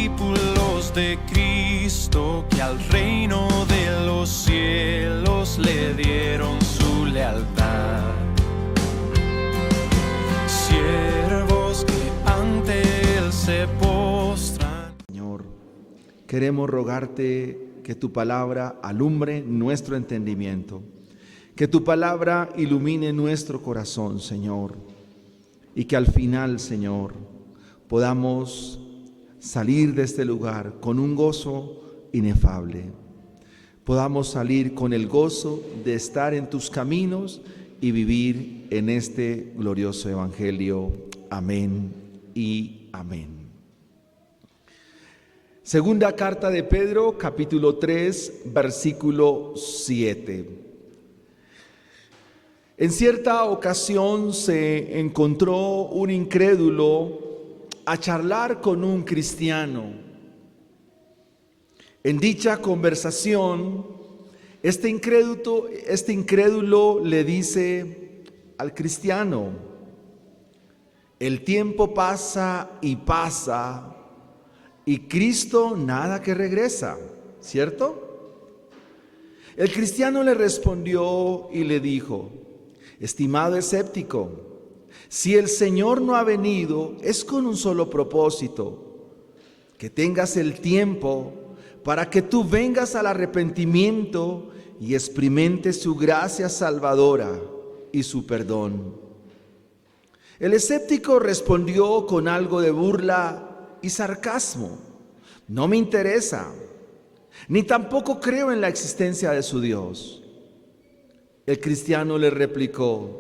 discípulos de Cristo que al reino de los cielos le dieron su lealtad. Siervos que ante Él se postran. Señor, queremos rogarte que tu palabra alumbre nuestro entendimiento, que tu palabra ilumine nuestro corazón, Señor, y que al final, Señor, podamos salir de este lugar con un gozo inefable. Podamos salir con el gozo de estar en tus caminos y vivir en este glorioso evangelio. Amén y amén. Segunda carta de Pedro, capítulo 3, versículo 7. En cierta ocasión se encontró un incrédulo a charlar con un cristiano. En dicha conversación, este incrédulo le dice al cristiano: el tiempo pasa y pasa, y Cristo nada que regresa, ¿cierto? El cristiano le respondió y le dijo: estimado escéptico, si el Señor no ha venido, es con un solo propósito: que tengas el tiempo para que tú vengas al arrepentimiento y experimentes su gracia salvadora y su perdón. El escéptico respondió con algo de burla y sarcasmo: no me interesa, ni tampoco creo en la existencia de su Dios. El cristiano le replicó: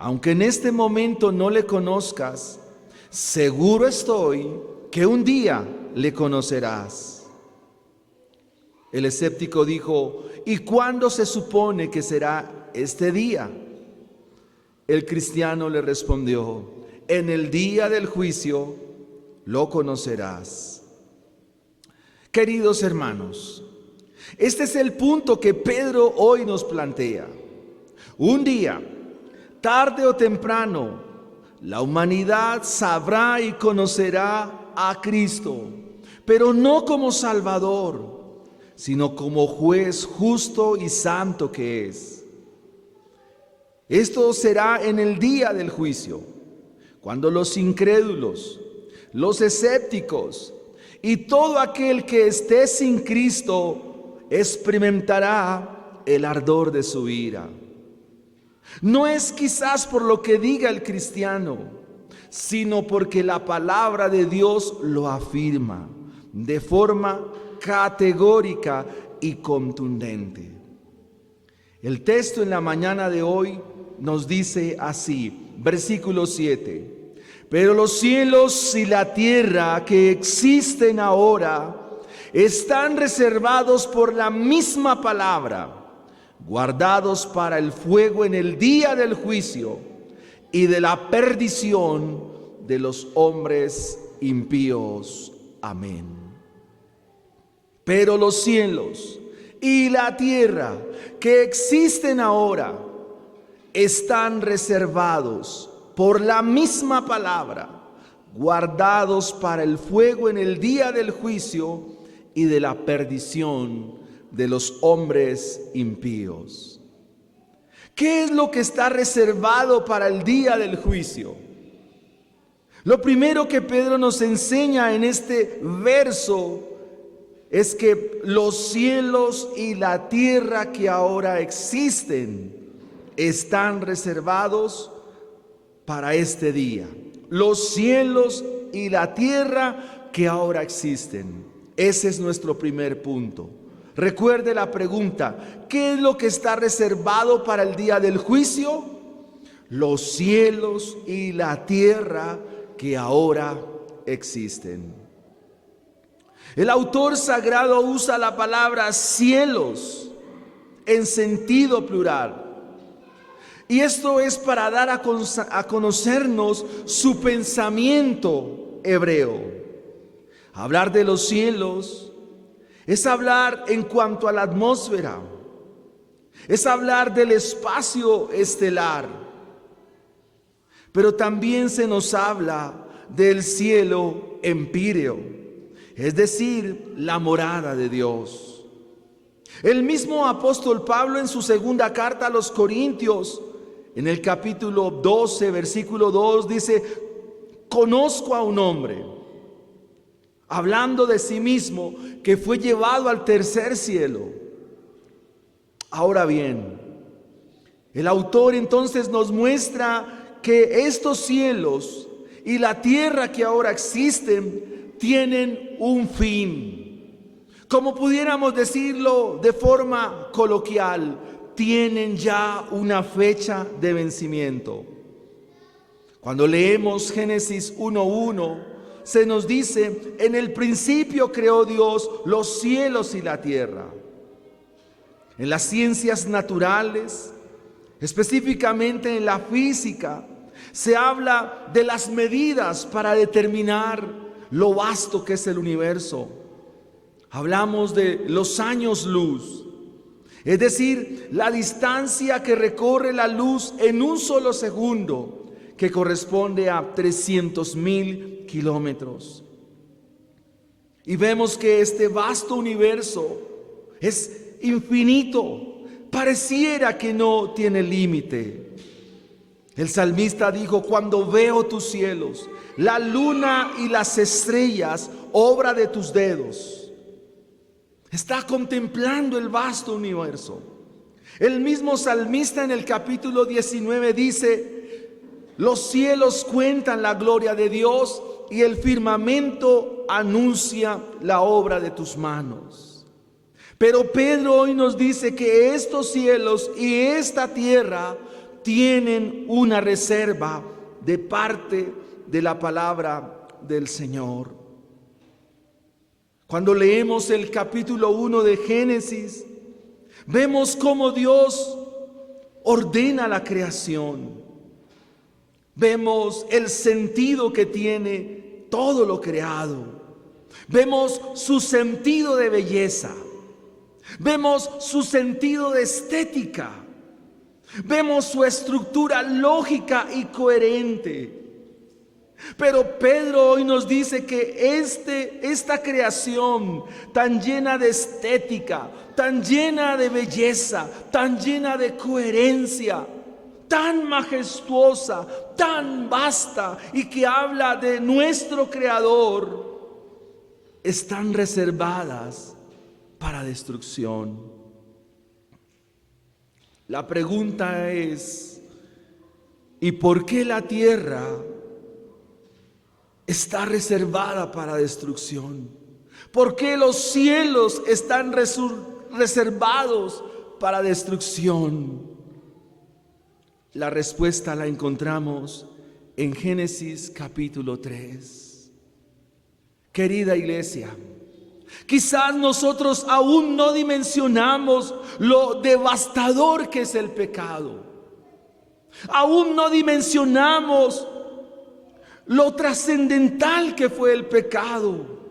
aunque en este momento no le conozcas, seguro estoy que un día le conocerás. El escéptico dijo: ¿y cuándo se supone que será este día? El cristiano le respondió: en el día del juicio lo conocerás. Queridos hermanos, este es el punto que Pedro hoy nos plantea. Un día, tarde o temprano, la humanidad sabrá y conocerá a Cristo, pero no como Salvador, sino como juez justo y santo que es. Esto será en el día del juicio, cuando los incrédulos, los escépticos y todo aquel que esté sin Cristo experimentará el ardor de su ira. No es quizás por lo que diga el cristiano, sino porque la palabra de Dios lo afirma de forma categórica y contundente. El texto en la mañana de hoy nos dice así, versículo 7: pero los cielos y la tierra que existen ahora están reservados por la misma palabra, guardados para el fuego en el día del juicio y de la perdición de los hombres impíos. Amén. Pero los cielos y la tierra que existen ahora están reservados por la misma palabra, guardados para el fuego en el día del juicio y de la perdición de los hombres impíos. ¿Qué es lo que está reservado para el día del juicio? Lo primero que Pedro nos enseña en este verso es que los cielos y la tierra que ahora existen están reservados para este día. Los cielos y la tierra que ahora existen. Ese es nuestro primer punto. Recuerde la pregunta: ¿qué es lo que está reservado para el día del juicio? Los cielos y la tierra que ahora existen. El autor sagrado usa la palabra cielos en sentido plural. Y esto es para dar a conocernos su pensamiento hebreo. Hablar de los cielos es hablar en cuanto a la atmósfera, es hablar del espacio estelar, pero también se nos habla del cielo empíreo, es decir, la morada de Dios. El mismo apóstol Pablo en su segunda carta a los Corintios, en el capítulo 12, versículo 2, dice: conozco a un hombre, hablando de sí mismo, que fue llevado al tercer cielo. Ahora bien, el autor entonces nos muestra que estos cielos y la tierra que ahora existen tienen un fin. Como pudiéramos decirlo de forma coloquial, tienen ya una fecha de vencimiento. Cuando leemos Génesis 1:1, se nos dice: en el principio creó Dios los cielos y la tierra. En las ciencias naturales, específicamente en la física, se habla de las medidas para determinar lo vasto que es el universo. Hablamos de los años luz, es decir, la distancia que recorre la luz en un solo segundo, que corresponde a 300,000 kilómetros. Y vemos que este vasto universo es infinito, pareciera que no tiene límite. El salmista dijo: cuando veo tus cielos, la luna y las estrellas, obra de tus dedos. Está contemplando el vasto universo. El mismo salmista en el capítulo 19 dice: los cielos cuentan la gloria de Dios y el firmamento anuncia la obra de tus manos. Pero Pedro hoy nos dice que estos cielos y esta tierra tienen una reserva de parte de la palabra del Señor. Cuando leemos el capítulo 1 de Génesis, vemos cómo Dios ordena la creación. Vemos el sentido que tiene todo lo creado. Vemos su sentido de belleza. Vemos su sentido de estética. Vemos su estructura lógica y coherente. Pero Pedro hoy nos dice que esta creación tan llena de estética, tan llena de belleza, tan llena de coherencia, tan majestuosa, tan vasta y que habla de nuestro Creador, están reservadas para destrucción. La pregunta es: ¿y por qué la tierra está reservada para destrucción? ¿Por qué los cielos están reservados para destrucción? La respuesta la encontramos en Génesis capítulo 3. Querida iglesia, quizás nosotros aún no dimensionamos lo devastador que es el pecado. Aún no dimensionamos lo trascendental que fue el pecado.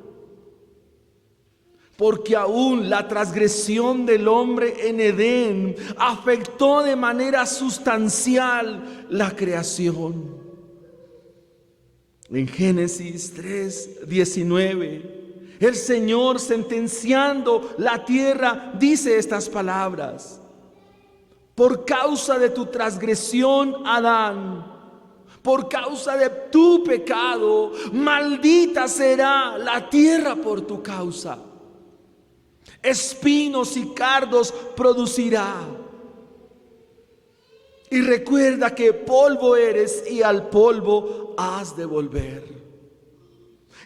Porque aún la transgresión del hombre en Edén afectó de manera sustancial la creación. En Génesis 3:19, el Señor, sentenciando la tierra, dice estas palabras: por causa de tu transgresión, Adán, por causa de tu pecado, maldita será la tierra por tu causa. Espinos y cardos producirá. Y recuerda que polvo eres y al polvo has de volver.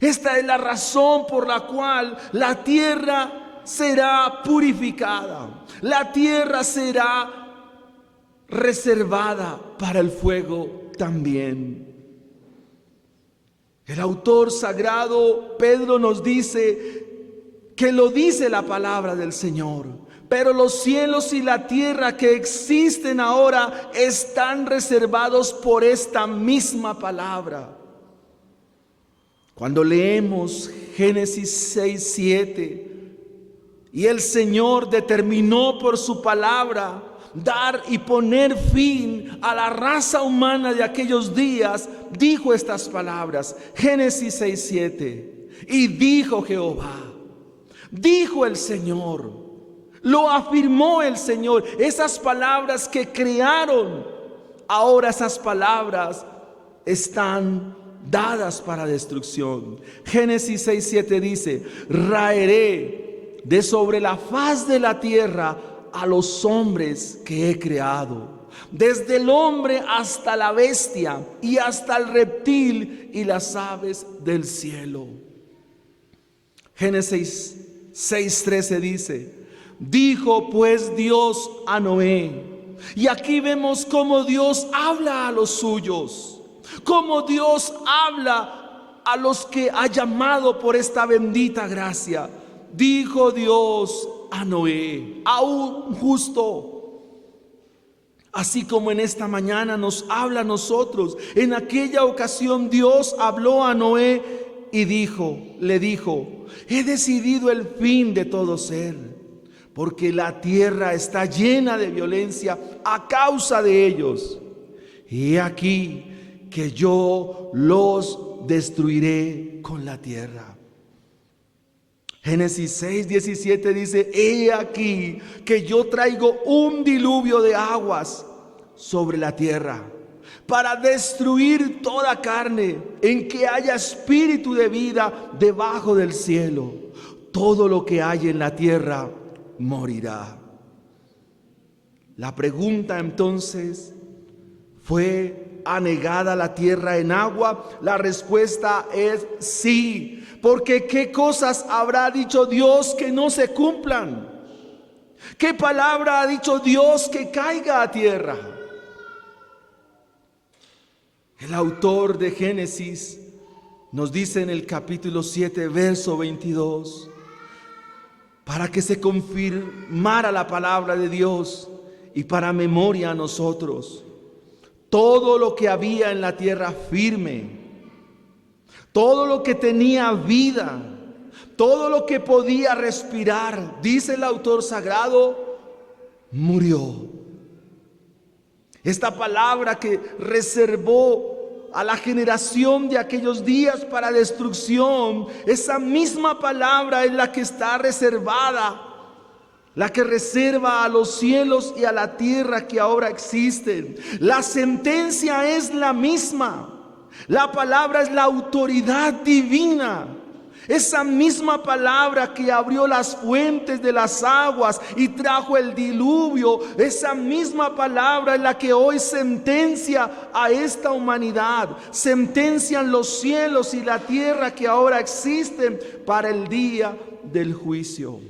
Esta es la razón por la cual la tierra será purificada. La tierra será reservada para el fuego también. El autor sagrado Pedro nos dice que lo dice la palabra del Señor: pero los cielos y la tierra que existen ahora están reservados por esta misma palabra. Cuando leemos Génesis 6:7, y el Señor determinó por su palabra dar y poner fin a la raza humana de aquellos días, dijo estas palabras. Génesis 6:7: Y dijo Jehová, dijo el Señor, lo afirmó el Señor. Esas palabras que crearon, ahora esas palabras están dadas para destrucción. Génesis 6:7 dice: raeré de sobre la faz de la tierra a los hombres que he creado, desde el hombre hasta la bestia y hasta el reptil y las aves del cielo. Génesis 6:13 dice: dijo pues Dios a Noé. Y aquí vemos cómo Dios habla a los suyos, cómo Dios habla a los que ha llamado por esta bendita gracia. Dijo Dios a Noé, a un justo, así como en esta mañana nos habla a nosotros. En aquella ocasión Dios habló a Noé y le dijo: he decidido el fin de todo ser, porque la tierra está llena de violencia a causa de ellos. Y he aquí que yo los destruiré con la tierra. Génesis 6:17 dice: he aquí que yo traigo un diluvio de aguas sobre la tierra para destruir toda carne en que haya espíritu de vida debajo del cielo. Todo lo que hay en la tierra morirá. La pregunta entonces: ¿fue anegada la tierra en agua? La respuesta es sí, porque ¿qué cosas habrá dicho Dios que no se cumplan? ¿Qué palabra ha dicho Dios que caiga a tierra? El autor de Génesis nos dice en el capítulo 7, verso 22, para que se confirmara la palabra de Dios y para memoria a nosotros: todo lo que había en la tierra firme, todo lo que tenía vida, todo lo que podía respirar, dice el autor sagrado, murió. Esta palabra que reservó a la generación de aquellos días para destrucción, esa misma palabra es la que está reservada, la que reserva a los cielos y a la tierra que ahora existen. La sentencia es la misma. La palabra es la autoridad divina. Esa misma palabra que abrió las fuentes de las aguas y trajo el diluvio, esa misma palabra es la que hoy sentencia a esta humanidad. Sentencian los cielos y la tierra que ahora existen para el día del juicio.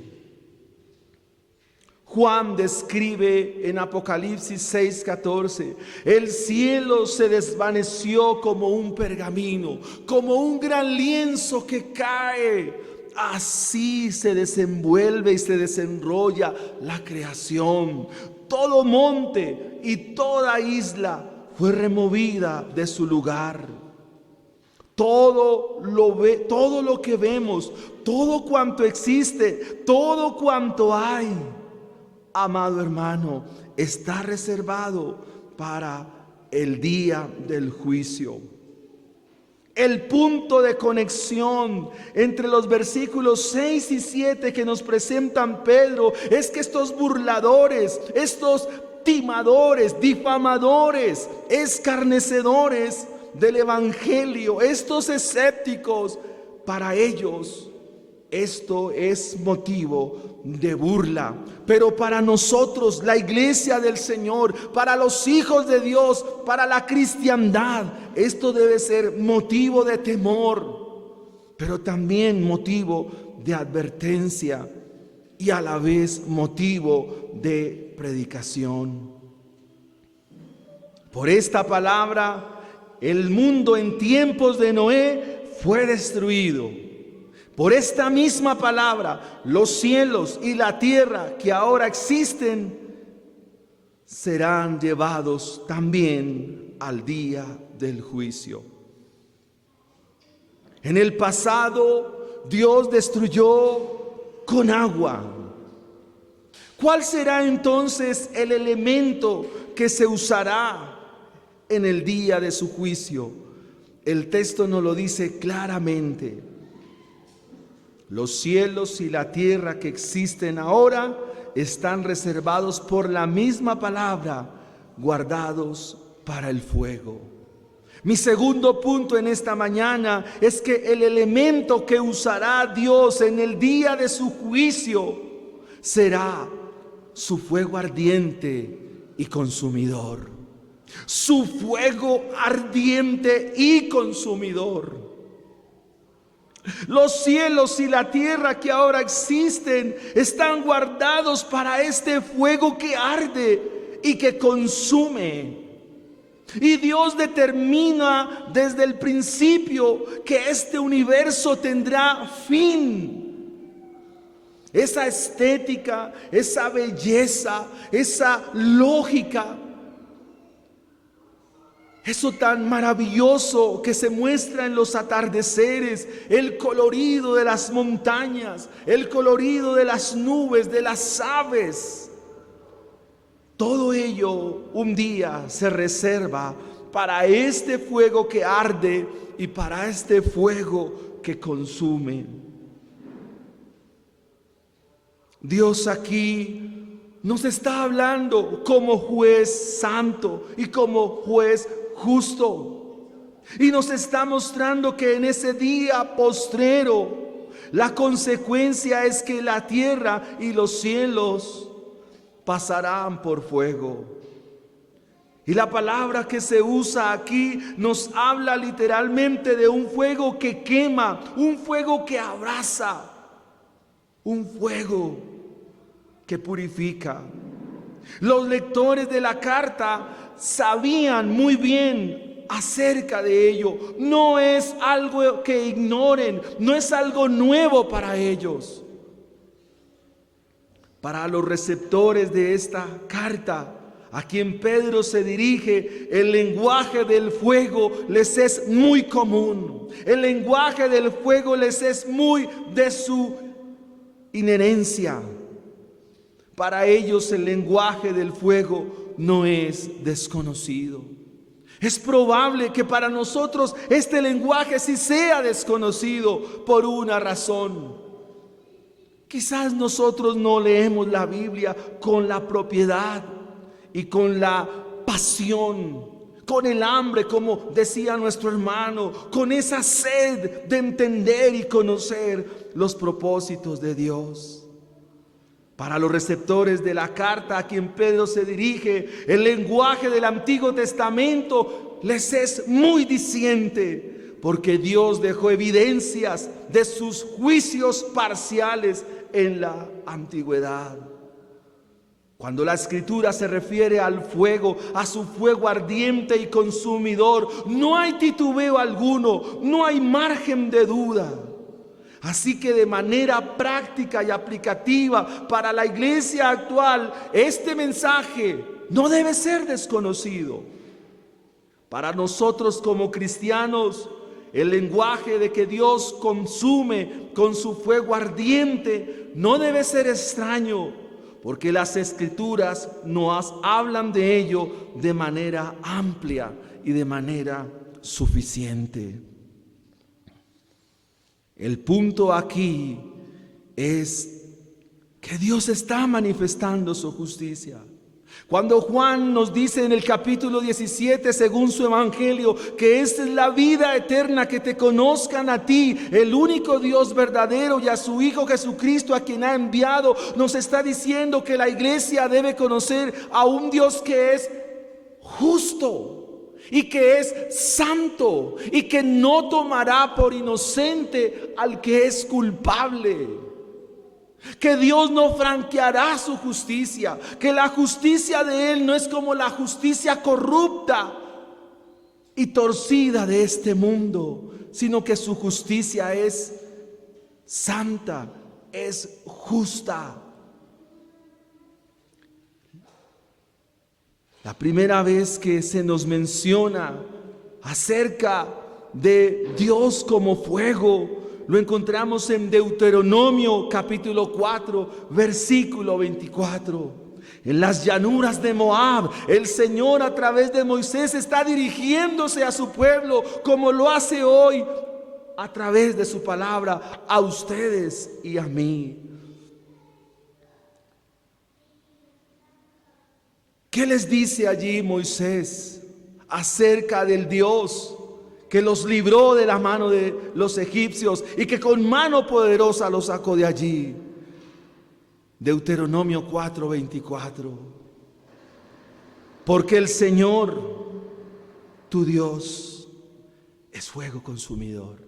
Juan describe en Apocalipsis 6:14: el cielo se desvaneció como un pergamino, como un gran lienzo que cae. Así se desenvuelve y se desenrolla la creación. Todo monte y toda isla fue removida de su lugar. Todo lo que vemos, todo cuanto existe, todo cuanto hay, amado hermano, está reservado para el día del juicio. El punto de conexión entre los versículos 6 y 7 que nos presentan Pedro es que estos burladores, estos timadores, difamadores, escarnecedores del evangelio, estos escépticos, para ellos esto es motivo de burla. Pero para nosotros, la iglesia del Señor, para los hijos de Dios, para la cristiandad, esto debe ser motivo de temor, pero también motivo de advertencia y a la vez motivo de predicación. Por esta palabra, el mundo en tiempos de Noé fue destruido. Por esta misma palabra, los cielos y la tierra que ahora existen serán llevados también al día del juicio. En el pasado, Dios destruyó con agua. ¿Cuál será entonces el elemento que se usará en el día de su juicio? El texto nos lo dice claramente. Los cielos y la tierra que existen ahora están reservados por la misma palabra, guardados para el fuego. Mi segundo punto en esta mañana es que el elemento que usará Dios en el día de su juicio será su fuego ardiente y consumidor. Su fuego ardiente y consumidor. Los cielos y la tierra que ahora existen están guardados para este fuego que arde y que consume. Y Dios determina desde el principio que este universo tendrá fin. Esa estética, esa belleza, esa lógica, eso tan maravilloso que se muestra en los atardeceres, el colorido de las montañas, el colorido de las nubes, de las aves. Todo ello un día se reserva para este fuego que arde y para este fuego que consume. Dios aquí nos está hablando como juez santo y como juez justo. Y nos está mostrando que en ese día postrero la consecuencia es que la tierra y los cielos pasarán por fuego. Y la palabra que se usa aquí nos habla literalmente de un fuego que quema, un fuego que abraza, un fuego que purifica. Los lectores de la carta sabían muy bien acerca de ello. No es algo que ignoren, no es algo nuevo para ellos. Para los receptores de esta carta, a quien Pedro se dirige, el lenguaje del fuego les es muy común. El lenguaje del fuego les es muy de su inherencia. Para ellos el lenguaje del fuego no es desconocido. Es probable que para nosotros este lenguaje sí sea desconocido por una razón. Quizás nosotros no leemos la Biblia con la propiedad y con la pasión, con el hambre, como decía nuestro hermano, con esa sed de entender y conocer los propósitos de Dios. Para los receptores de la carta a quien Pedro se dirige, el lenguaje del Antiguo Testamento les es muy diciente, porque Dios dejó evidencias de sus juicios parciales en la antigüedad. Cuando la Escritura se refiere al fuego, a su fuego ardiente y consumidor, no hay titubeo alguno, no hay margen de duda. Así que de manera práctica y aplicativa para la iglesia actual, este mensaje no debe ser desconocido. Para nosotros como cristianos, el lenguaje de que Dios consume con su fuego ardiente no debe ser extraño, porque las Escrituras nos hablan de ello de manera amplia y de manera suficiente. El punto aquí es que Dios está manifestando su justicia. Cuando Juan nos dice en el capítulo 17, según su evangelio, que esta es la vida eterna, que te conozcan a ti, el único Dios verdadero, y a su Hijo Jesucristo, a quien ha enviado, nos está diciendo que la iglesia debe conocer a un Dios que es justo y que es santo y que no tomará por inocente al que es culpable. Que Dios no franqueará su justicia, que la justicia de Él no es como la justicia corrupta y torcida de este mundo, sino que su justicia es santa, es justa. La primera vez que se nos menciona acerca de Dios como fuego, lo encontramos en Deuteronomio capítulo 4, versículo 24. En las llanuras de Moab, el Señor a través de Moisés está dirigiéndose a su pueblo como lo hace hoy a través de su palabra a ustedes y a mí. ¿Qué les dice allí Moisés acerca del Dios que los libró de la mano de los egipcios y que con mano poderosa los sacó de allí? Deuteronomio 4:24. Porque el Señor, tu Dios, es fuego consumidor.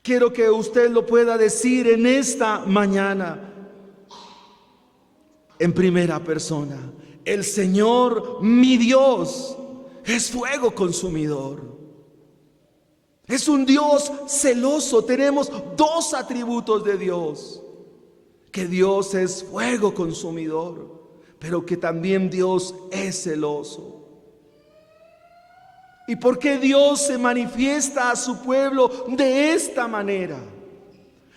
Quiero que usted lo pueda decir en esta mañana en primera persona. El Señor, mi Dios, es fuego consumidor. Es un Dios celoso. Tenemos dos atributos de Dios: que Dios es fuego consumidor, pero que también Dios es celoso. ¿Y por qué Dios se manifiesta a su pueblo de esta manera?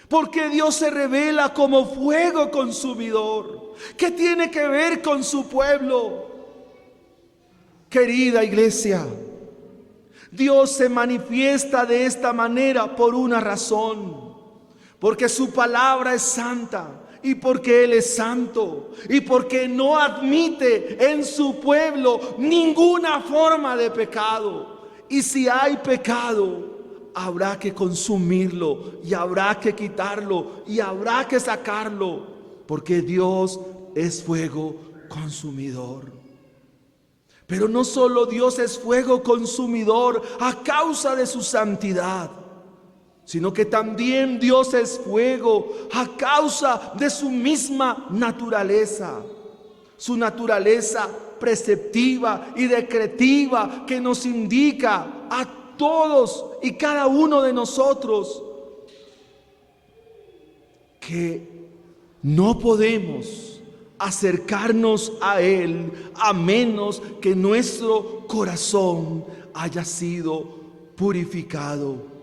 ¿Por qué Dios se revela como fuego consumidor? ¿Qué tiene que ver con su pueblo? Querida iglesia, Dios se manifiesta de esta manera por una razón: porque su palabra es santa, y porque Él es santo, y porque no admite en su pueblo ninguna forma de pecado. Y si hay pecado, habrá que consumirlo, y habrá que quitarlo, y habrá que sacarlo, porque Dios es fuego consumidor. Pero no solo Dios es fuego consumidor a causa de su santidad, sino que también Dios es fuego a causa de su misma naturaleza. Su naturaleza preceptiva y decretiva, que nos indica a todos y cada uno de nosotros que no podemos acercarnos a Él a menos que nuestro corazón haya sido purificado.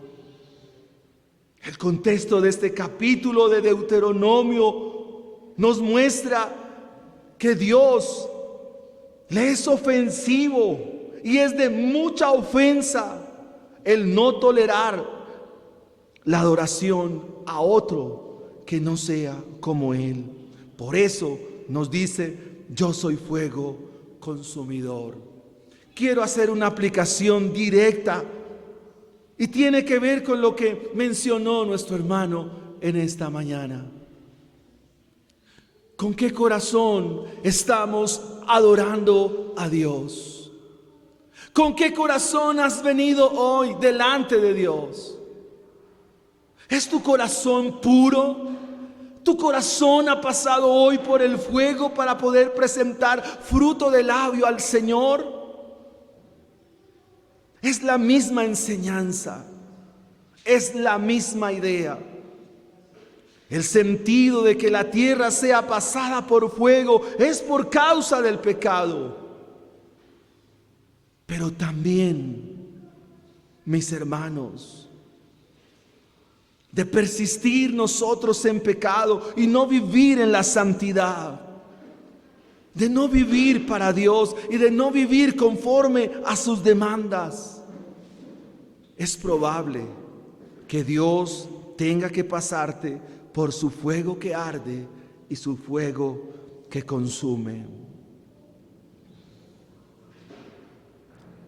El contexto de este capítulo de Deuteronomio nos muestra que Dios le es ofensivo y es de mucha ofensa el no tolerar la adoración a otro que no sea como Él. Por eso nos dice: yo soy fuego consumidor. Quiero hacer una aplicación directa y tiene que ver con lo que mencionó nuestro hermano en esta mañana. ¿Con qué corazón estamos adorando a Dios? ¿Con qué corazón has venido hoy delante de Dios? ¿Es tu corazón puro? ¿Tu corazón ha pasado hoy por el fuego para poder presentar fruto de labio al Señor? Es la misma enseñanza, es la misma idea. El sentido de que la tierra sea pasada por fuego es por causa del pecado. Pero también, mis hermanos, de persistir nosotros en pecado y no vivir en la santidad, de no vivir para Dios y de no vivir conforme a sus demandas, es probable que Dios tenga que pasarte por su fuego que arde y su fuego que consume.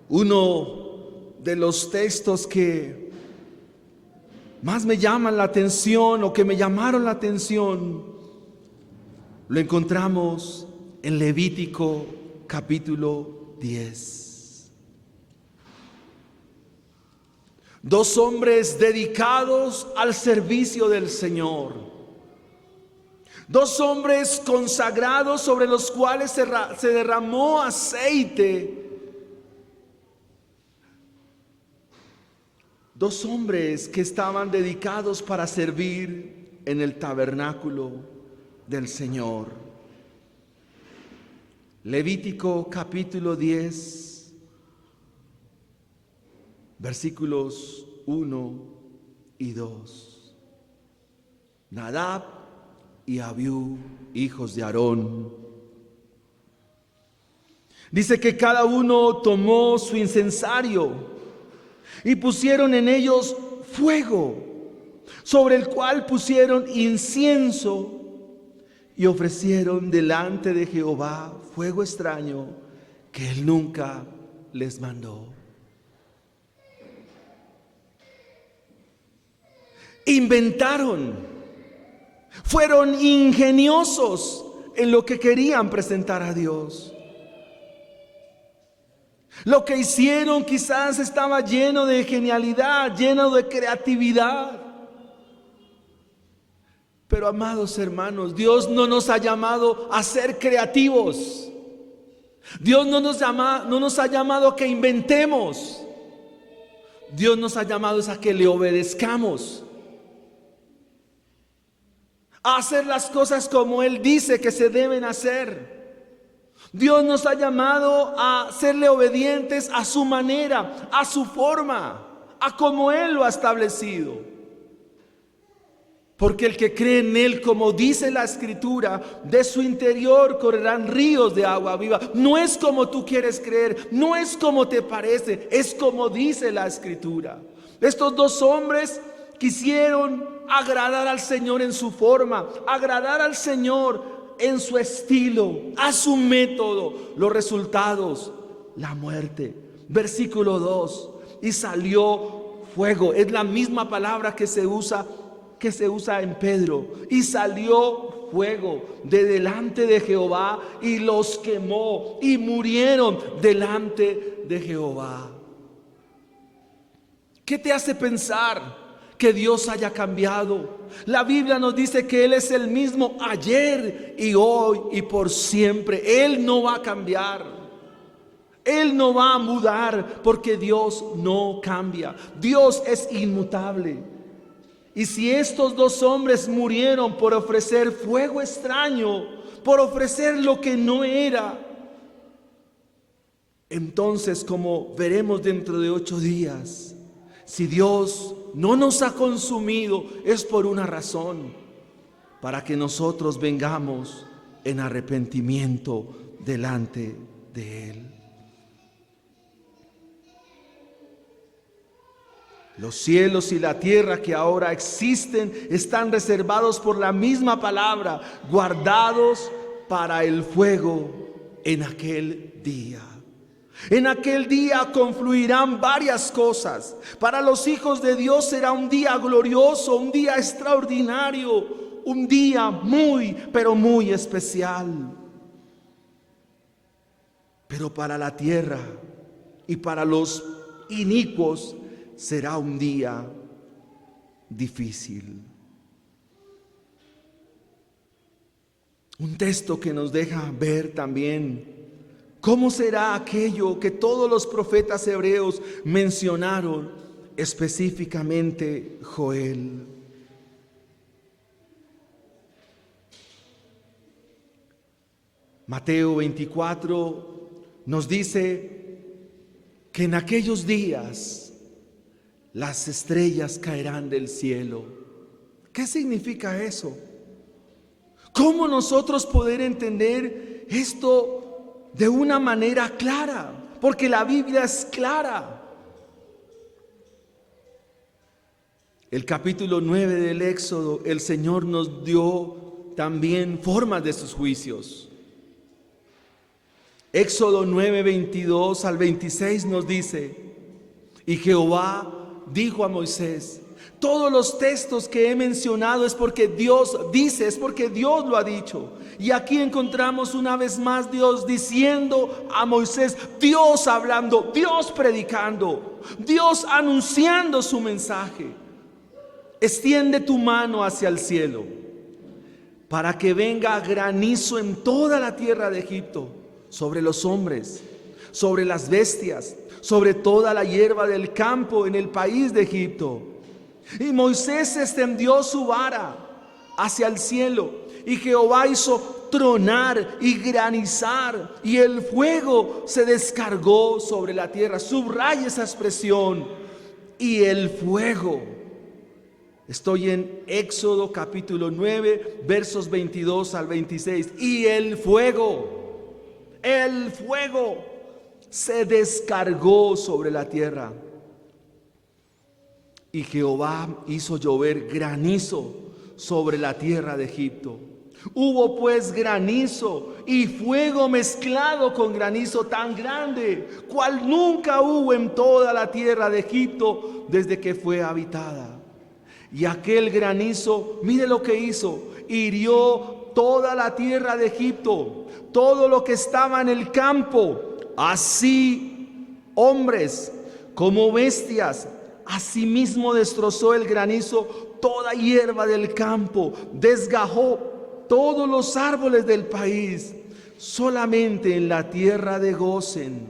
Uno de los textos que más me llaman la atención o que me llamaron la atención lo encontramos en Levítico capítulo 10. Dos hombres dedicados al servicio del Señor. Dos hombres consagrados sobre los cuales se derramó aceite. Dos hombres que estaban dedicados para servir en el tabernáculo del Señor. Levítico capítulo 10. Versículos 1 y 2. Nadab y Abiú, hijos de Aarón. Dice que cada uno tomó su incensario y pusieron en ellos fuego, sobre el cual pusieron incienso y ofrecieron delante de Jehová fuego extraño que él nunca les mandó. Inventaron, fueron ingeniosos en lo que querían presentar a Dios. Lo que hicieron quizás estaba lleno de genialidad, lleno de creatividad. Pero amados hermanos, Dios no nos ha llamado a ser creativos. Dios no nos ha llamado a que inventemos. Dios nos ha llamado a que le obedezcamos, a hacer las cosas como Él dice que se deben hacer. Dios nos ha llamado a serle obedientes a su manera, a su forma, a como Él lo ha establecido. Porque el que cree en Él, como dice la Escritura, de su interior correrán ríos de agua viva. No es como tú quieres creer, no es como te parece, es como dice la Escritura. Estos dos hombres quisieron agradar al Señor en su forma, agradar al Señor en su estilo, a su método. Los resultados, la muerte. Versículo 2, y salió fuego. Es la misma palabra que se usa en Pedro. Y salió fuego de delante de Jehová y los quemó y murieron delante de Jehová. ¿Qué te hace pensar que Dios haya cambiado? La Biblia nos dice que Él es el mismo ayer y hoy y por siempre. Él no va a cambiar. Él no va a mudar, porque Dios no cambia. Dios es inmutable. Y si estos dos hombres murieron por ofrecer fuego extraño, por ofrecer lo que no era, entonces, como veremos dentro de 8 días, si Dios no nos ha consumido, es por una razón: para que nosotros vengamos en arrepentimiento delante de Él. Los cielos y la tierra que ahora existen están reservados por la misma palabra, guardados para el fuego en aquel día. En aquel día confluirán varias cosas. Para los hijos de Dios será un día glorioso, un día extraordinario, un día muy, pero muy especial. Pero para la tierra y para los inicuos será un día difícil. Un texto que nos deja ver también cómo será aquello que todos los profetas hebreos mencionaron, específicamente Joel. Mateo 24 nos dice que en aquellos días las estrellas caerán del cielo. ¿Qué significa eso? ¿Cómo nosotros poder entender esto de una manera clara? Porque la Biblia es clara. El capítulo 9 del Éxodo, el Señor nos dio también formas de sus juicios. Éxodo 9, 22 al 26 nos dice: y Jehová dijo a Moisés: todos los textos que he mencionado es porque Dios dice, es porque Dios lo ha dicho. Y aquí encontramos una vez más Dios diciendo a Moisés, Dios hablando, Dios predicando, Dios anunciando su mensaje: extiende tu mano hacia el cielo para que venga granizo en toda la tierra de Egipto, sobre los hombres, sobre las bestias, sobre toda la hierba del campo en el país de Egipto. Y Moisés extendió su vara hacia el cielo, y Jehová hizo tronar y granizar, y el fuego se descargó sobre la tierra. Subraya esa expresión: y el fuego. Estoy en Éxodo capítulo 9, versos 22 al 26. Y el fuego se descargó sobre la tierra. Y Jehová hizo llover granizo sobre la tierra de Egipto. Hubo pues granizo y fuego mezclado con granizo tan grande, cual nunca hubo en toda la tierra de Egipto desde que fue habitada. Y aquel granizo, mire lo que hizo, hirió toda la tierra de Egipto, todo lo que estaba en el campo, así hombres como bestias. Asimismo destrozó el granizo toda hierba del campo, desgajó todos los árboles del país. Solamente en la tierra de Gosén,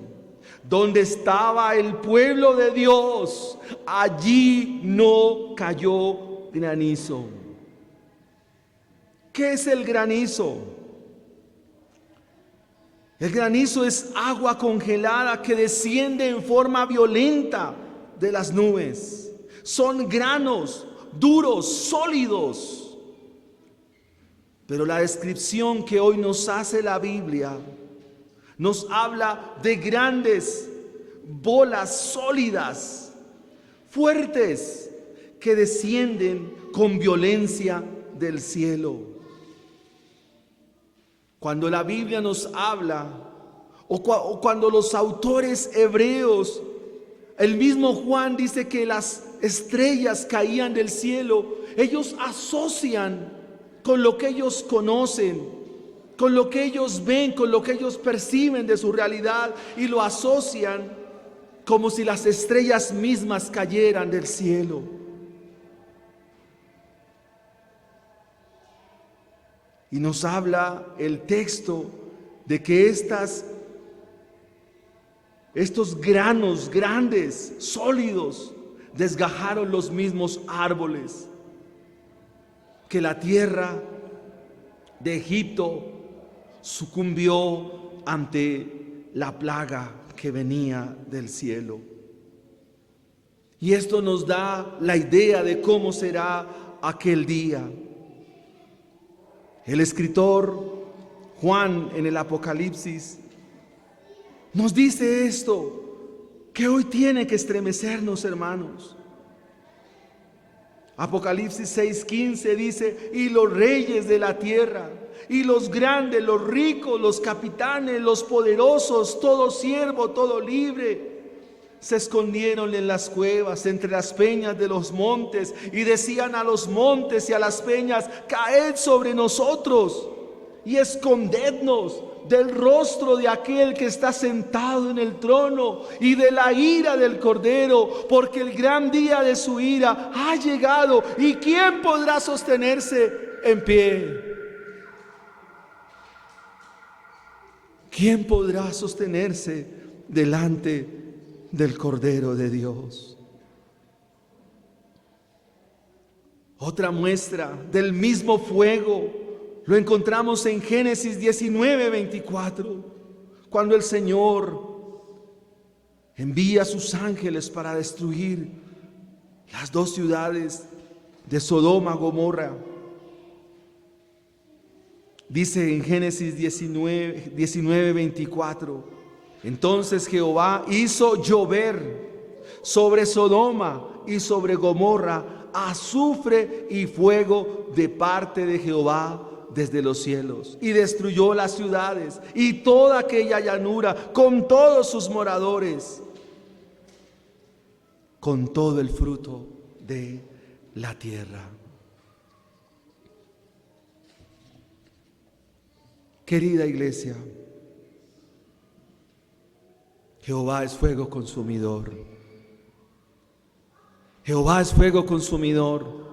donde estaba el pueblo de Dios, allí no cayó granizo. ¿Qué es el granizo? El granizo es agua congelada que desciende en forma violenta de las nubes. Son granos duros, sólidos. Pero la descripción que hoy nos hace la Biblia nos habla de grandes bolas sólidas, fuertes, que descienden con violencia del cielo. Cuando la Biblia nos habla, o cuando los autores hebreos, el mismo Juan dice que las estrellas caían del cielo, ellos asocian con lo que ellos conocen, con lo que ellos ven, con lo que ellos perciben de su realidad, y lo asocian como si las estrellas mismas cayeran del cielo. Y nos habla el texto de que estos granos grandes, sólidos, desgajaron los mismos árboles, que la tierra de Egipto sucumbió ante la plaga que venía del cielo. Y esto nos da la idea de cómo será aquel día. El escritor Juan en el Apocalipsis nos dice esto, que hoy tiene que estremecernos, hermanos. Apocalipsis 6:15 dice: y los reyes de la tierra, y los grandes, los ricos, los capitanes, los poderosos, todo siervo, todo libre, se escondieron en las cuevas, entre las peñas de los montes, y decían a los montes y a las peñas: caed sobre nosotros y escondednos del rostro de aquel que está sentado en el trono y de la ira del Cordero, porque el gran día de su ira ha llegado, y ¿quién podrá sostenerse en pie? ¿Quién podrá sostenerse delante del Cordero de Dios? Otra muestra del mismo fuego lo encontramos en Génesis 19:24, cuando el Señor envía a sus ángeles para destruir las dos ciudades de Sodoma y Gomorra. Dice en Génesis 19:24: entonces Jehová hizo llover sobre Sodoma y sobre Gomorra azufre y fuego de parte de Jehová desde los cielos, y destruyó las ciudades y toda aquella llanura con todos sus moradores, con todo el fruto de la tierra. Querida iglesia, Jehová es fuego consumidor. Jehová es fuego consumidor.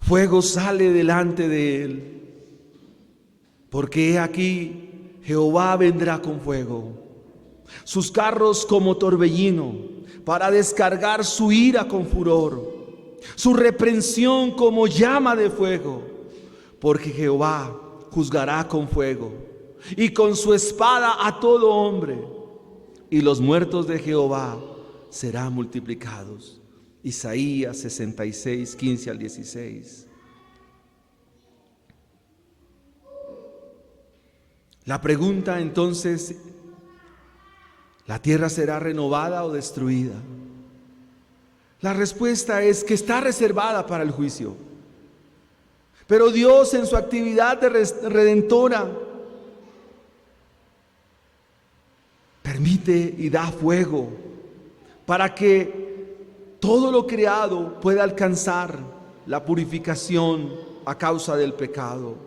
Fuego sale delante de él, porque he aquí Jehová vendrá con fuego, sus carros como torbellino, para descargar su ira con furor, su reprensión como llama de fuego, porque Jehová juzgará con fuego y con su espada a todo hombre, y los muertos de Jehová serán multiplicados. Isaías 66, 15 al 16. La pregunta entonces: ¿la tierra será renovada o destruida? La respuesta es que está reservada para el juicio. Pero Dios en su actividad de redentora permite y da fuego para que todo lo creado pueda alcanzar la purificación a causa del pecado.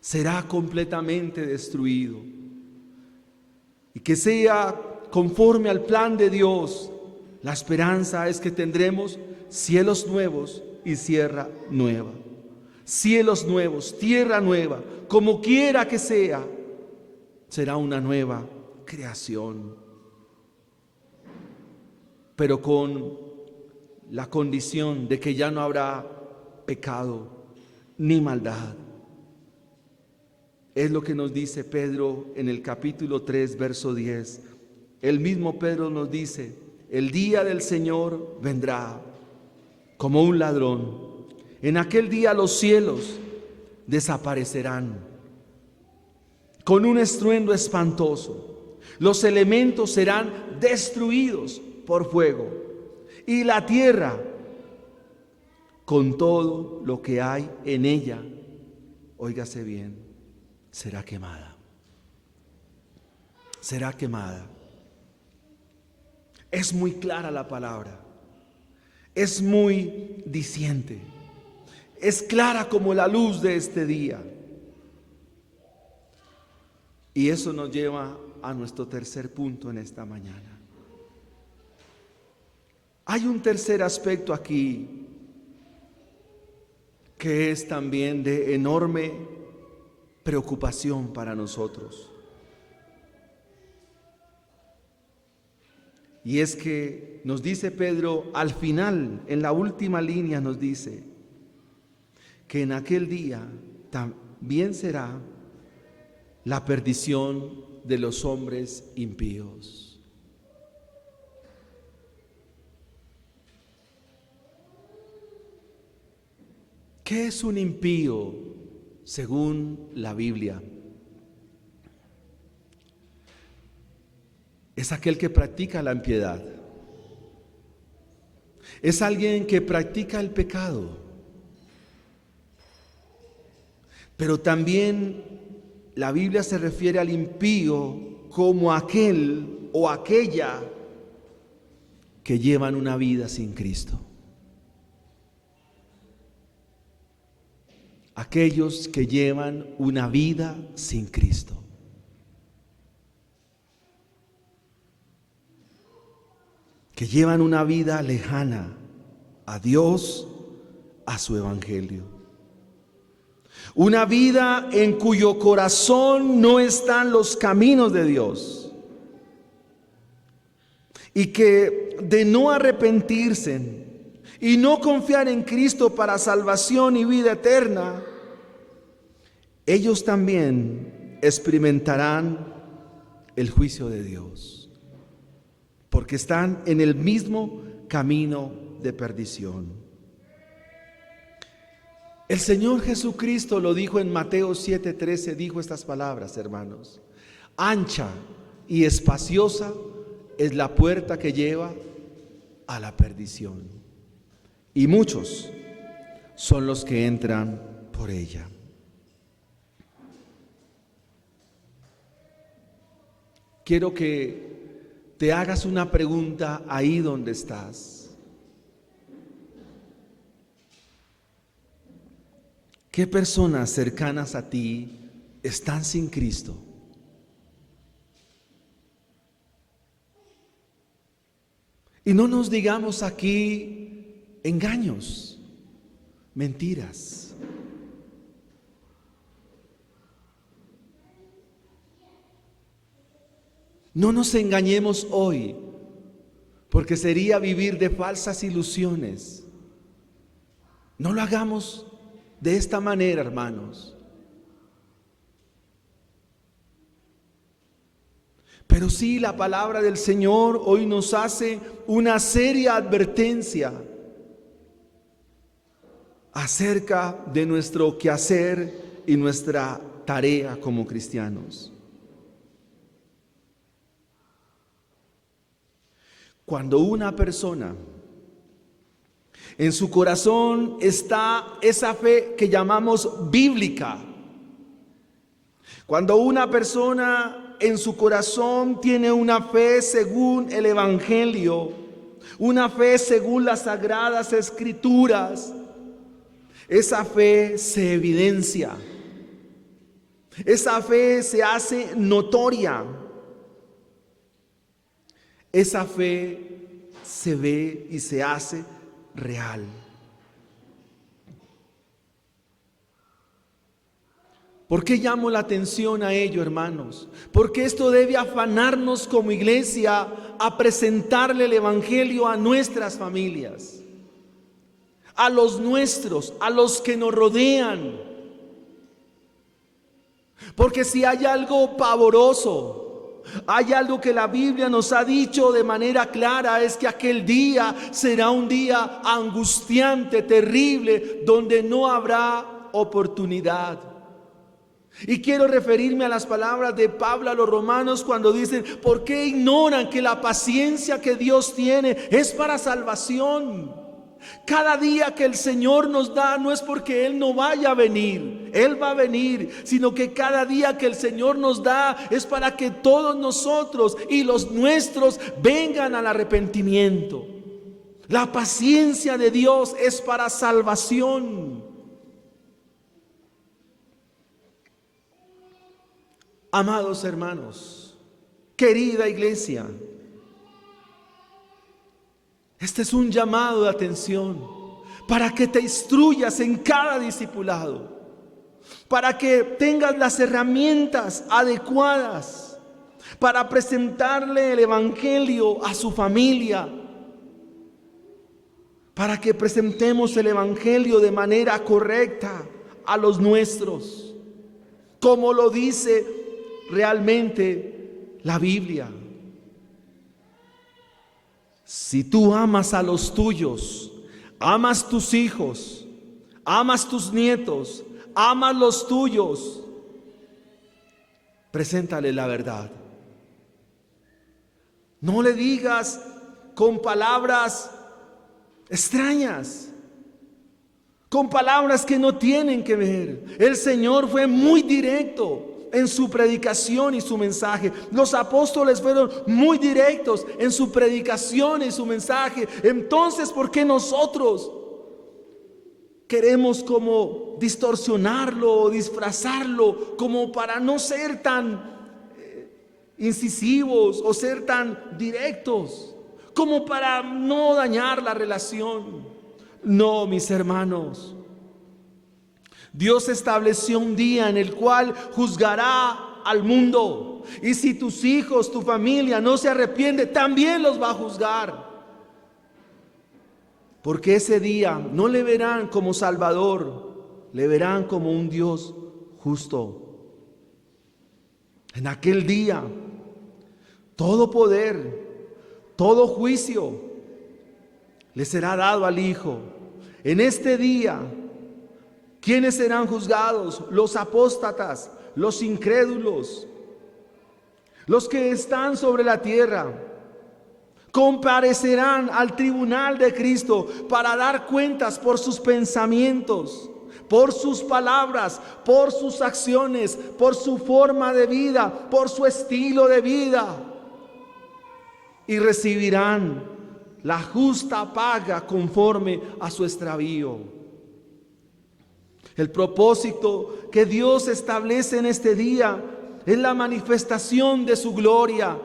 Será completamente destruido. Y que sea conforme al plan de Dios. La esperanza es que tendremos cielos nuevos y tierra nueva. Cielos nuevos, tierra nueva, como quiera que sea, será una nueva creación. Pero con la condición de que ya no habrá pecado ni maldad. Es lo que nos dice Pedro en el capítulo 3, verso 10. El mismo Pedro nos dice: el día del Señor vendrá como un ladrón. En aquel día los cielos desaparecerán con un estruendo espantoso. Los elementos serán destruidos por fuego, y la tierra con todo lo que hay en ella, óigase bien, será quemada. Será quemada. Es muy clara la palabra. Es muy diciente. Es clara como la luz de este día. Y eso nos lleva a nuestro tercer punto en esta mañana. Hay un tercer aspecto aquí que es también de enorme preocupación para nosotros. Y es que nos dice Pedro al final, en la última línea nos dice que en aquel día también será la perdición de los hombres impíos. ¿Qué es un impío según la Biblia? Es aquel que practica la impiedad. Es alguien que practica el pecado. Pero también la Biblia se refiere al impío como aquel o aquella que llevan una vida sin Cristo. Aquellos que llevan una vida sin Cristo. Que llevan una vida lejana a Dios, a su evangelio. Una vida en cuyo corazón no están los caminos de Dios. Y que de no arrepentirse y no confiar en Cristo para salvación y vida eterna, ellos también experimentarán el juicio de Dios, porque están en el mismo camino de perdición. El Señor Jesucristo lo dijo en Mateo 7:13, dijo estas palabras, hermanos: ancha y espaciosa es la puerta que lleva a la perdición, y muchos son los que entran por ella. Quiero que te hagas una pregunta ahí donde estás. ¿Qué personas cercanas a ti están sin Cristo? Y no nos digamos aquí engaños, mentiras. No nos engañemos hoy, porque sería vivir de falsas ilusiones. No lo hagamos de esta manera, hermanos. Pero sí, la palabra del Señor hoy nos hace una seria advertencia acerca de nuestro quehacer y nuestra tarea como cristianos. Cuando una persona, en su corazón está esa fe que llamamos bíblica. Cuando una persona en su corazón tiene una fe según el Evangelio, una fe según las Sagradas Escrituras, esa fe se evidencia. Esa fe se hace notoria. Esa fe se ve y se hace real. ¿Por qué llamo la atención a ello, hermanos? Porque esto debe afanarnos como iglesia a presentarle el Evangelio a nuestras familias, a los nuestros, a los que nos rodean. Porque si hay algo pavoroso, hay algo que la Biblia nos ha dicho de manera clara, es que aquel día será un día angustiante, terrible, donde no habrá oportunidad. Y quiero referirme a las palabras de Pablo a los romanos cuando dicen: ¿por qué ignoran que la paciencia que Dios tiene es para salvación? Cada día que el Señor nos da no es porque Él no vaya a venir, Él va a venir, sino que cada día que el Señor nos da es para que todos nosotros y los nuestros vengan al arrepentimiento. La paciencia de Dios es para salvación. Amados hermanos, querida iglesia, este es un llamado de atención para que te instruyas en cada discipulado, para que tengas las herramientas adecuadas para presentarle el Evangelio a su familia, para que presentemos el Evangelio de manera correcta a los nuestros, como lo dice realmente la Biblia. Si tú amas a los tuyos, amas tus hijos, amas tus nietos, amas los tuyos, preséntale la verdad. No le digas con palabras extrañas, con palabras que no tienen que ver. El Señor fue muy directo en su predicación y su mensaje. Los apóstoles fueron muy directos en su predicación y su mensaje. Entonces, ¿por qué nosotros queremos como distorsionarlo o disfrazarlo como para no ser tan incisivos o ser tan directos, como para no dañar la relación? No, mis hermanos. Dios estableció un día en el cual juzgará al mundo. Y si tus hijos, tu familia no se arrepiente, también los va a juzgar. Porque ese día no le verán como Salvador, le verán como un Dios justo. En aquel día, todo poder, todo juicio le será dado al Hijo. En este día, ¿quiénes serán juzgados? Los apóstatas, los incrédulos, los que están sobre la tierra. Comparecerán al tribunal de Cristo para dar cuentas por sus pensamientos, por sus palabras, por sus acciones, por su forma de vida, por su estilo de vida. Y recibirán la justa paga conforme a su extravío. El propósito que Dios establece en este día es la manifestación de su gloria,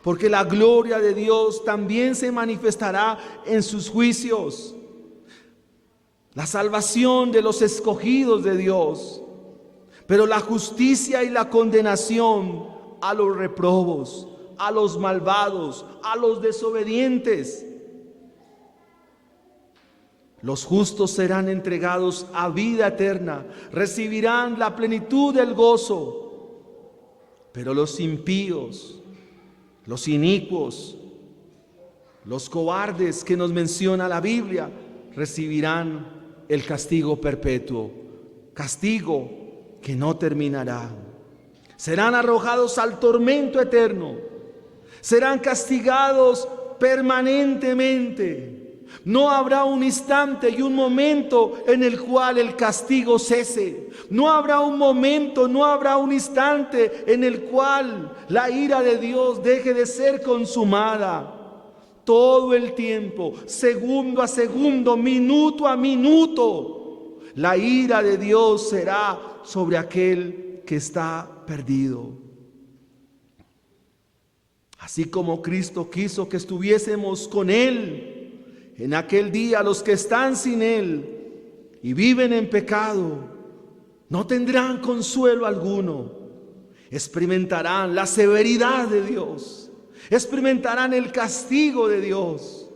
porque la gloria de Dios también se manifestará en sus juicios. La salvación de los escogidos de Dios, pero la justicia y la condenación a los reprobos, a los malvados, a los desobedientes. Los justos serán entregados a vida eterna, recibirán la plenitud del gozo, pero los impíos, los inicuos, los cobardes que nos menciona la Biblia, recibirán el castigo perpetuo, castigo que no terminará. Serán arrojados al tormento eterno, serán castigados permanentemente. No habrá un instante y un momento en el cual el castigo cese. No habrá un momento, no habrá un instante en el cual la ira de Dios deje de ser consumada. Todo el tiempo, segundo a segundo, minuto a minuto, la ira de Dios será sobre aquel que está perdido. Así como Cristo quiso que estuviésemos con Él, en aquel día los que están sin Él y viven en pecado no tendrán consuelo alguno. Experimentarán la severidad de Dios, experimentarán el castigo de Dios.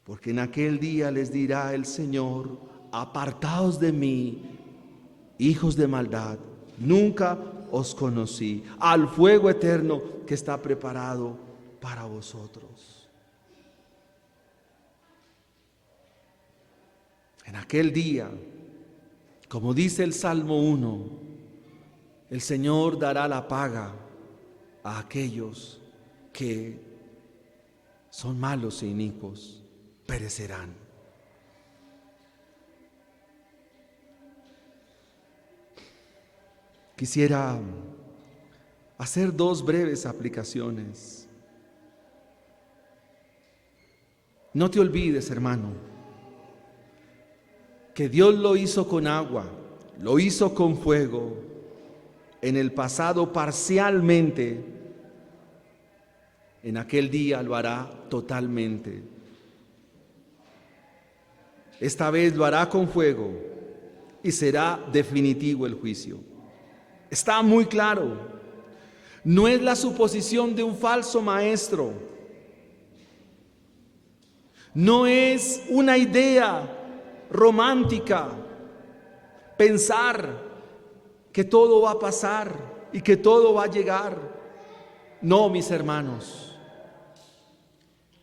Porque en aquel día les dirá el Señor: apartaos de mí, hijos de maldad, nunca os conocí, al fuego eterno que está preparado para vosotros. En aquel día, como dice el Salmo 1, el Señor dará la paga a aquellos que son malos e inicuos, perecerán. Quisiera hacer dos breves aplicaciones. No te olvides, hermano, que Dios lo hizo con agua, lo hizo con fuego, en el pasado parcialmente, en aquel día lo hará totalmente. Esta vez lo hará con fuego y será definitivo el juicio. Está muy claro. No es la suposición de un falso maestro. No es una idea romántica pensar que todo va a pasar y que todo va a llegar. No, mis hermanos.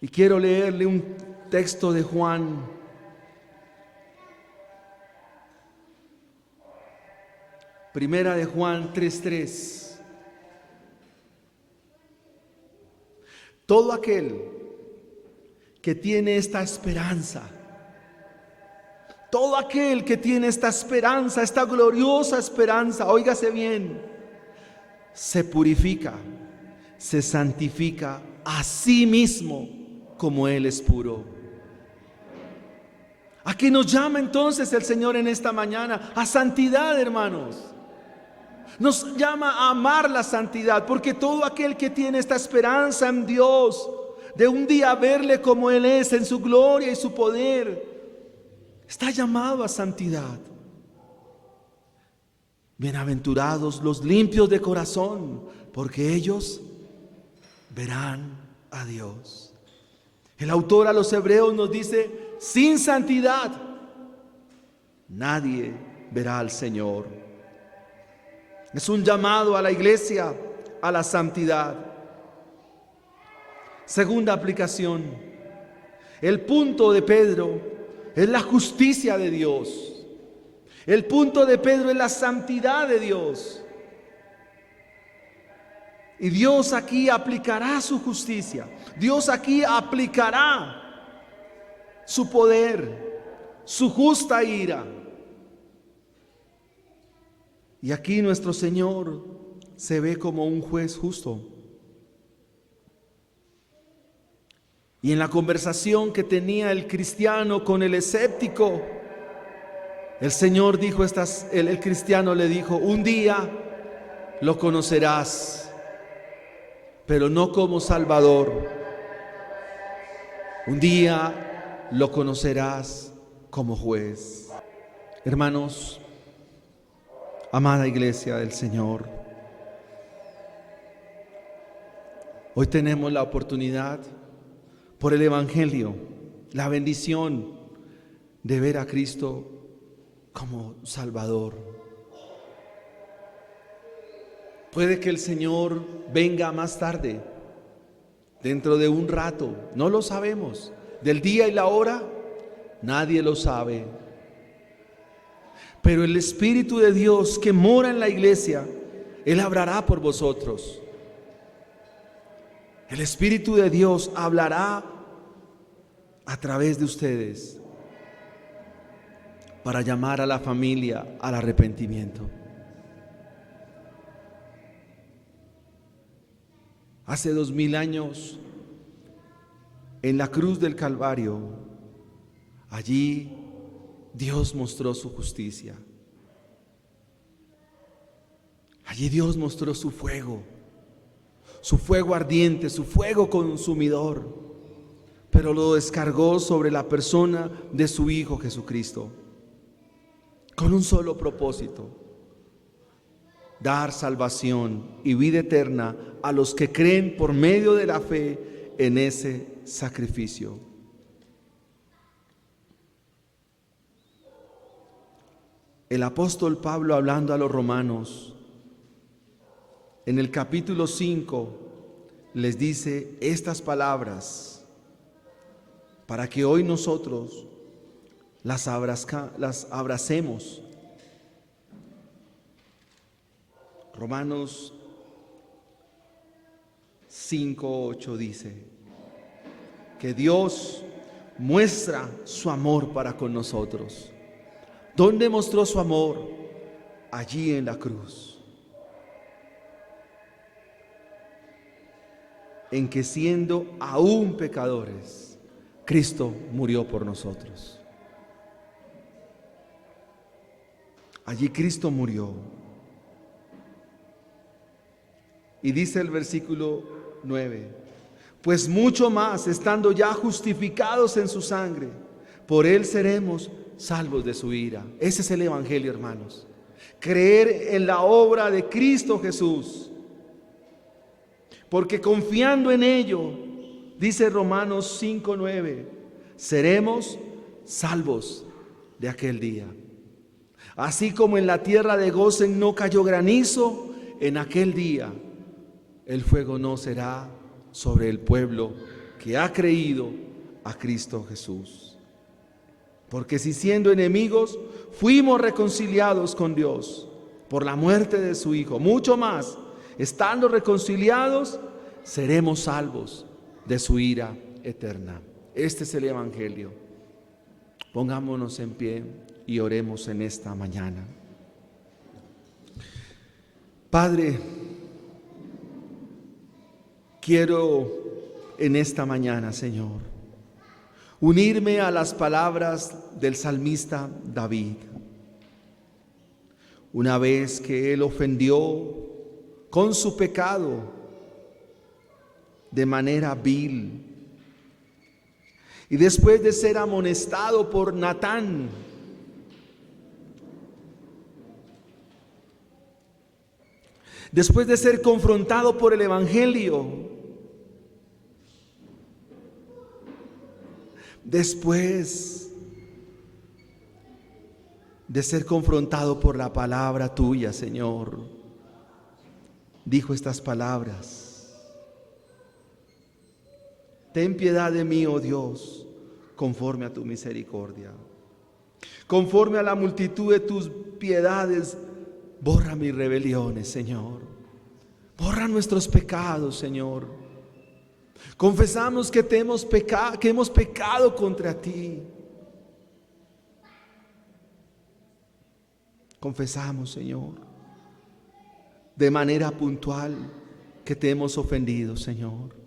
Y quiero leerle un texto de Juan. Primera de Juan 3:3. Todo aquel que tiene esta esperanza, todo aquel que tiene esta esperanza, esta gloriosa esperanza, óigase bien, se purifica, se santifica a sí mismo como Él es puro. ¿A qué nos llama entonces el Señor en esta mañana? A santidad, hermanos. Nos llama a amar la santidad, porque todo aquel que tiene esta esperanza en Dios, de un día verle como Él es, en su gloria y su poder, está llamado a santidad. Bienaventurados los limpios de corazón, porque ellos verán a Dios. El autor a los Hebreos nos dice: sin santidad nadie verá al Señor. Es un llamado a la iglesia a la santidad. Segunda aplicación: el punto de Pedro es la justicia de Dios. El punto de Pedro es la santidad de Dios. Y Dios aquí aplicará su justicia. Dios aquí aplicará su poder, su justa ira. Y aquí nuestro Señor se ve como un juez justo. Y en la conversación que tenía el cristiano con el escéptico, el Señor dijo el cristiano le dijo: un día lo conocerás, pero no como Salvador. Un día lo conocerás como juez. Hermanos, amada iglesia del Señor, hoy tenemos la oportunidad, por el Evangelio, la bendición de ver a Cristo como Salvador. Puede que el Señor venga más tarde, dentro de un rato, no lo sabemos. Del día y la hora, nadie lo sabe. Pero el Espíritu de Dios que mora en la iglesia, Él obrará por vosotros. El Espíritu de Dios hablará a través de ustedes para llamar a la familia al arrepentimiento. Hace 2000 años, en la cruz del Calvario, allí Dios mostró su justicia. Allí Dios mostró su fuego ardiente, su fuego consumidor, pero lo descargó sobre la persona de su Hijo Jesucristo, con un solo propósito: dar salvación y vida eterna a los que creen por medio de la fe en ese sacrificio. El apóstol Pablo, hablando a los romanos, en el capítulo 5, les dice estas palabras para que hoy nosotros las abracemos. Romanos 5:8 dice que Dios muestra su amor para con nosotros. ¿Dónde mostró su amor? Allí en la cruz, en que siendo aún pecadores, Cristo murió por nosotros. Allí Cristo murió. Y dice el versículo 9: pues mucho más, estando ya justificados en su sangre, por él seremos salvos de su ira. Ese es el evangelio, hermanos. Creer en la obra de Cristo Jesús. Porque confiando en ello, dice Romanos 5:9, seremos salvos de aquel día. Así como en la tierra de Gosén no cayó granizo, en aquel día el fuego no será sobre el pueblo que ha creído a Cristo Jesús. Porque si siendo enemigos fuimos reconciliados con Dios por la muerte de su Hijo, mucho más, estando reconciliados, seremos salvos de su ira eterna. Este es el evangelio. Pongámonos en pie y oremos en esta mañana. Padre, quiero en esta mañana, Señor, unirme a las palabras del salmista David. Una vez que él ofendió con su pecado de manera vil, y después de ser amonestado por Natán, después de ser confrontado por el evangelio, después de ser confrontado por la palabra tuya, Señor, dijo estas palabras: ten piedad de mí, oh Dios, conforme a tu misericordia. Conforme a la multitud de tus piedades, borra mis rebeliones, Señor. Borra nuestros pecados, Señor. Confesamos que hemos pecado contra ti. Confesamos, Señor, de manera puntual que te hemos ofendido, Señor.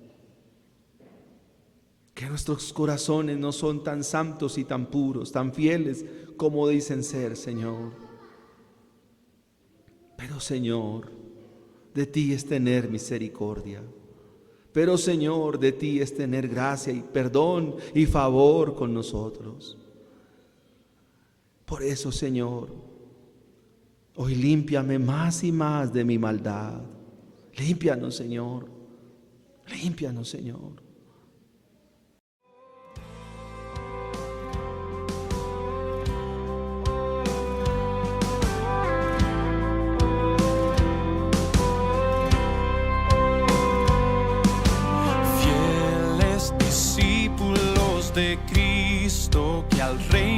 Que nuestros corazones no son tan santos y tan puros, tan fieles como dicen ser, Señor. Pero, Señor, de ti es tener misericordia. Pero, Señor, de ti es tener gracia y perdón y favor con nosotros. Por eso, Señor, hoy límpiame más y más de mi maldad. Límpianos, Señor. Límpianos, Señor. De Cristo que al reino